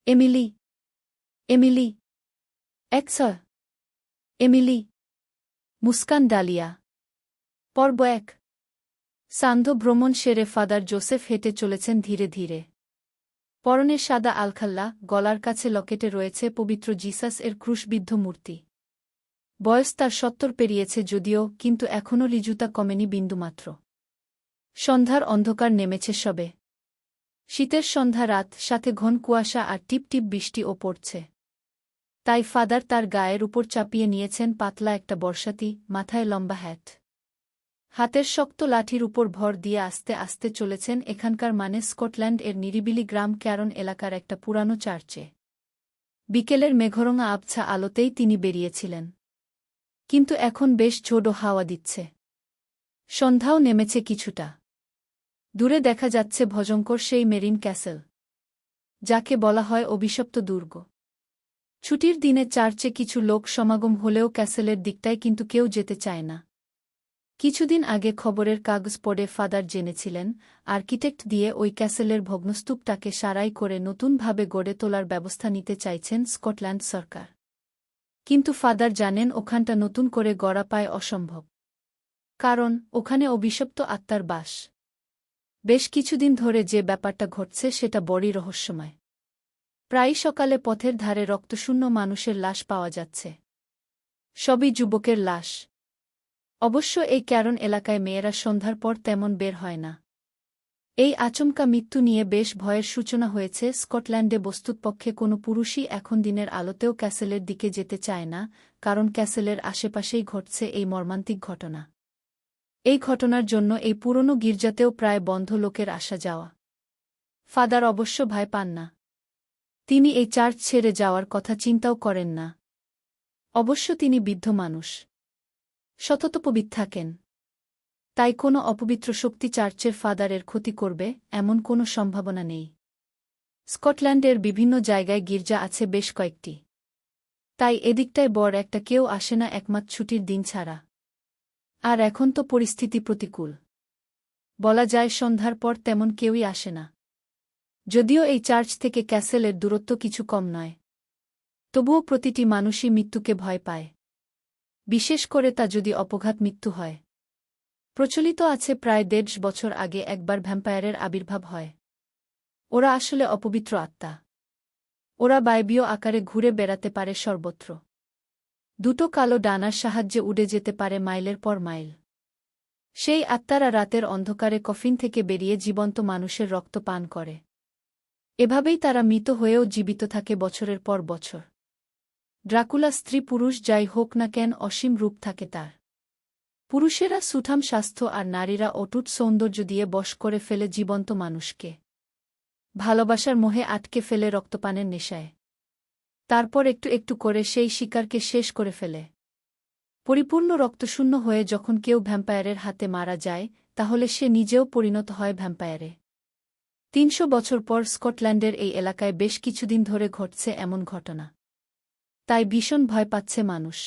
Emily, Emily, sir, Emily, Muskan dahlia. পর্ব ১। সান্ধ্য ভ্রমণ সেরে ফাদার জোসেফ হেঁটে চলেছেন ধীরে ধীরে। পরনে সাদা আলখাল্লা, গলার কাছে লকেটে রয়েছে পবিত্র জিসাস এর ক্রুশবিদ্ধ মূর্তি। বয়স তার ৭০ পেরিয়েছে যদিও, কিন্তু এখনও ঋজুতা কমেনি বিন্দুমাত্র। সন্ধ্যার অন্ধকার নেমেছে সবে। শীতের সন্ধ্যা রাত, সাথে ঘন কুয়াশা আর টিপ টিপ বৃষ্টিও পড়ছে। তাই ফাদার তার গায়ের উপর চাপিয়ে নিয়েছেন পাতলা একটা বর্ষাতি, মাথায় লম্বা হ্যাট। হাতের শক্ত লাঠির উপর ভর দিয়ে আস্তে আস্তে চলেছেন এখানকার স্কটল্যান্ড এর নিরিবিলি গ্রাম ক্যারন এলাকার একটা পুরানো চার্চে। বিকেলের মেঘরঙা আবছা আলোতেই তিনি বেরিয়েছিলেন। কিন্তু এখন বেশ ঝোড়ো হাওয়া দিচ্ছে। সন্ধ্যাও নেমেছে কিছুটা। দূরে দেখা যাচ্ছে ভয়ঙ্কর সেই মেরিন ক্যাসেল, যাকে বলা হয় অভিশপ্ত দুর্গ। ছুটির দিনে চার্চে কিছু লোক সমাগম হলেও ক্যাসেলের দিকটায় কিন্তু কেউ যেতে চায় না। কিছুদিন আগে খবরের কাগজ পড়ে ফাদার জেনেছিলেন, আর্কিটেক্ট দিয়ে ওই ক্যাসেলের ভগ্নস্তূপটাকে সারাই করে নতুনভাবে গড়ে তোলার ব্যবস্থা নিতে চাইছেন স্কটল্যান্ড সরকার। কিন্তু ফাদার জানেন ওখানটা নতুন করে গড়া পায় অসম্ভব। কারণ ওখানে অভিশপ্ত আত্মার বাস। বেশ কিছুদিন ধরে যে ব্যাপারটা ঘটছে সেটা বড়ই রহস্যময়। প্রায়ই সকালে পথের ধারে রক্তশূন্য মানুষের লাশ পাওয়া যাচ্ছে। সবই যুবকের লাশ। অবশ্য এই ক্যারন এলাকায় মেয়েরা সন্ধ্যার পর তেমন বের হয় না। এই আচমকা মৃত্যু নিয়ে বেশ ভয়ের সূচনা হয়েছে স্কটল্যান্ডে। বস্তুতপক্ষে কোনো পুরুষই এখন দিনের আলোতেও ক্যাসেলের দিকে যেতে চায় না, কারণ ক্যাসেলের আশেপাশেই ঘটছে এই মর্মান্তিক ঘটনা। এই ঘটনার জন্য এই পুরনো গির্জাতেও প্রায় বন্ধ লোকের আসা যাওয়া। ফাদার অবশ্য ভয় পান না। তিনি এই চার্চ ছেড়ে যাওয়ার কথা চিন্তাও করেন না। অবশ্য তিনি বৃদ্ধ মানুষ। সততপবিত থাকেন। তাই কোনো অপবিত্র শক্তি চার্চের ফাদারের ক্ষতি করবে, এমন কোনো সম্ভাবনা নেই। স্কটল্যান্ডের বিভিন্ন জায়গায় গির্জা আছে বেশ কয়েকটি। তাই এদিকটায় বড় একটা কেউ আসে না একমাত্র ছুটির দিন ছাড়া। আর এখন তো পরিস্থিতি প্রতিকূল। বলা যায় সন্ধ্যার পর তেমন কেউই আসে না। যদিও এই চার্চ থেকে ক্যাসেলের দূরত্ব কিছু কম নয়। তবুও প্রতিটি মানুষই মৃত্যুকে ভয় পায়। বিশেষ করে তা যদি অপঘাত মৃত্যু হয়। প্রচলিত আছে প্রায় ১৫০ বছর আগে একবার ভ্যাম্পায়ারের আবির্ভাব হয়। ওরা আসলে অপবিত্র আত্মা। ওরা বায়বীয় আকারে ঘুরে বেড়াতে পারে সর্বত্র। দুটো কালো ডানার সাহায্যে উড়ে যেতে পারে মাইলের পর মাইল। সেই আত্মারা রাতের অন্ধকারে কফিন থেকে বেরিয়ে জীবন্ত মানুষের রক্ত পান করে। এভাবেই তারা মৃত হয়েও জীবিত থাকে বছরের পর বছর। ড্রাকুলা স্ত্রী পুরুষ যাই হোক না কেন অসীম রূপ থাকে তার। পুরুষেরা সুঠাম স্বাস্থ্য আর নারীরা অটুট সৌন্দর্য দিয়ে বশ করে ফেলে জীবন্ত মানুষকে। ভালোবাসার মোহে আটকে ফেলে রক্তপানের নেশায়। তারপর একটু একটু করে সেই শিকারকে শেষ করে ফেলে। পরিপূর্ণ রক্তশূন্য হয়ে যখন কেউ ভ্যাম্পায়ারের হাতে মারা যায়, তাহলে সে নিজেও পরিণত হয় ভ্যাম্পায়ারে। ৩০০ বছর পর স্কটল্যান্ডের এই এলাকায় বেশ কিছুদিন ধরে ঘটছে এমন ঘটনা। তাই ভীষণ ভয় পাচ্ছে মানুষ।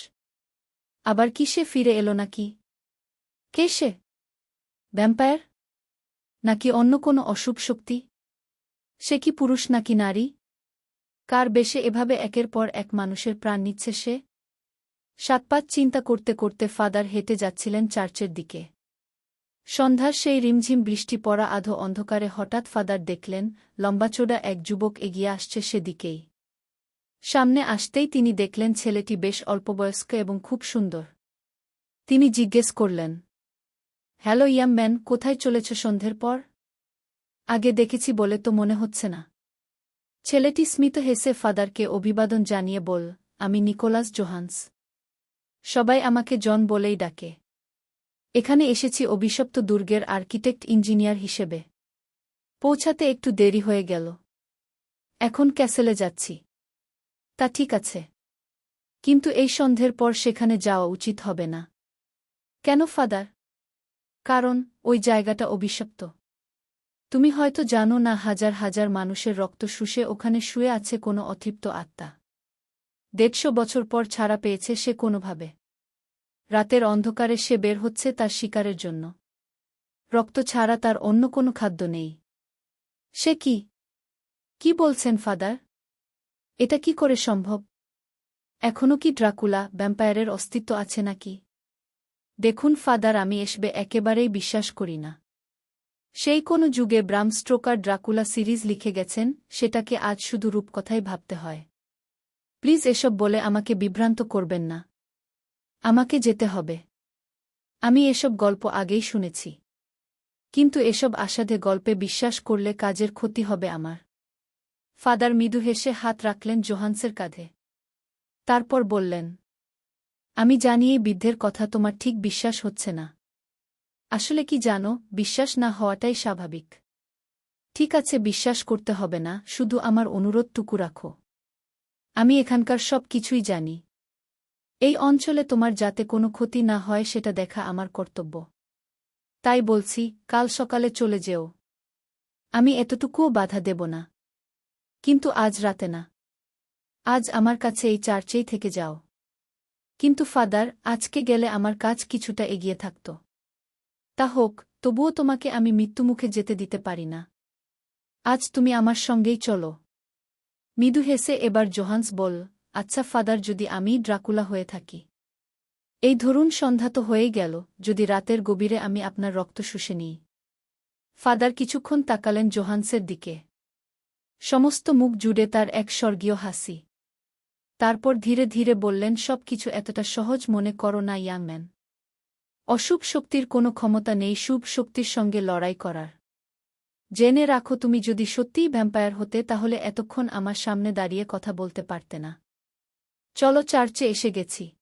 আবার কি সে ফিরে এলো নাকি? কে সে? ভ্যাম্পায়ার? নাকি অন্য কোনো অশুভ শক্তি? সে কি পুরুষ নাকি নারী? কার বেশে এভাবে একের পর এক মানুষের প্রাণ নিচ্ছে সে? সাতপাত চিন্তা করতে করতে ফাদার হেঁটে যাচ্ছিলেন চার্চের দিকে। সন্ধ্যার সেই রিমঝিম বৃষ্টি পড়া আধো অন্ধকারে হঠাৎ ফাদার দেখলেন, লম্বাচোড়া এক যুবক এগিয়ে আসছে সেদিকেই। সামনে আসতেই তিনি দেখলেন ছেলেটি বেশ অল্পবয়স্ক এবং খুব সুন্দর। তিনি জিজ্ঞেস করলেন, হ্যালো ইয়াং ম্যান, কোথায় চলেছ সন্ধ্যের পর? আগে দেখেছি বলে তো মনে হচ্ছে না। ছেলেটি স্মিত হেসে ফাদারকে অভিবাদন জানিয়ে বল, আমি নিকোলাস জোহান্স। সবাই আমাকে জন বলেই ডাকে। এখানে এসেছি অভিশপ্ত দুর্গের আর্কিটেক্ট ইঞ্জিনিয়ার হিসেবে। পৌঁছাতে একটু দেরি হয়ে গেল। এখন ক্যাসেলে যাচ্ছি। তা ঠিক আছে। কিন্তু এই সন্ধ্যের পর সেখানে যাওয়া উচিত হবে না। কেন ফাদার? কারণ ওই জায়গাটা অভিশপ্ত। তুমি হয়তো জানো না, হাজার হাজার মানুষের রক্ত শুষে ওখানে শুয়ে আছে কোনো অতৃপ্ত আত্মা। ১৫০ বছর পর ছাড়া পেয়েছে সে কোনোভাবে। রাতের অন্ধকারে সে বের হচ্ছে তার শিকারের জন্য। রক্ত ছাড়া তার অন্য কোনো খাদ্য নেই। সে কি? কি বলছেন ফাদার? এটা কি করে সম্ভব? এখনও কি ড্রাকুলা, ভ্যাম্পায়ারের অস্তিত্ব আছে নাকি? দেখুন ফাদার, আমি এসবে একেবারেই বিশ্বাস করি না। সেই কোনো যুগে ব্রাম স্টোকার ড্রাকুলা সিরিজ লিখে গেছেন, সেটাকে আজ শুধু রূপকথাই ভাবতে হয়। প্লিজ এসব বলে আমাকে বিভ্রান্ত করবেন না। আমাকে যেতে হবে। আমি এসব গল্প আগেই শুনেছি। কিন্তু এসব আসাধে গল্পে বিশ্বাস করলে কাজের ক্ষতি হবে আমার। ফাদার মৃদু হেসে হাত রাখলেন জোহান্সের কাঁধে। তারপর বললেন, আমি জানি এই বৃদ্ধের কথা তোমার ঠিক বিশ্বাস হচ্ছে না। আসলে কি জানো, বিশ্বাস না হওয়াটাই স্বাভাবিক। ঠিক আছে, বিশ্বাস করতে হবে না, শুধু আমার অনুরোধটুকু রাখো। আমি এখানকার সব কিছুই জানি। এই অঞ্চলে তোমার যাতে কোনো ক্ষতি না হয় সেটা দেখা আমার কর্তব্য। তাই বলছি, কাল সকালে চলে যেও। আমি এতটুকুও বাধা দেব না। কিন্তু আজ রাতে না। আজ আমার কাছে এই চার্চেই থেকে যাও। কিন্তু ফাদার, আজকে গেলে আমার কাজ কিছুটা এগিয়ে থাকত। তা হোক, তবুও তোমাকে আমি মৃত্যুমুখে যেতে দিতে পারি না। আজ তুমি আমার সঙ্গেই চলো। মৃদু হেসে এবার জোহান্স বলল, আচ্ছা ফাদার, যদি আমি ড্রাকুলা হয়ে থাকি। এই ধরুন সন্ধ্যা তো হয়েই গেল, যদি রাতের গভীরে আমি আপনার রক্ত শুষে নিই। ফাদার কিছুক্ষণ তাকালেন জোহান্সের দিকে। সমস্ত মুখ জুড়ে তার এক স্বর্গীয় হাসি। তারপর ধীরে ধীরে বললেন, সব কিছু এতটা সহজ মনে করো না ইয়াং ম্যান। অশুভ শক্তির কোনো ক্ষমতা নেই শুভ শক্তির সঙ্গে লড়াই করার। জেনে রাখো, তুমি যদি সত্যিই ভ্যাম্পায়ার হতে তাহলে এতক্ষণ আমার সামনে দাঁড়িয়ে কথা বলতে পারতে না। চলো, চার্চে এসে গেছি।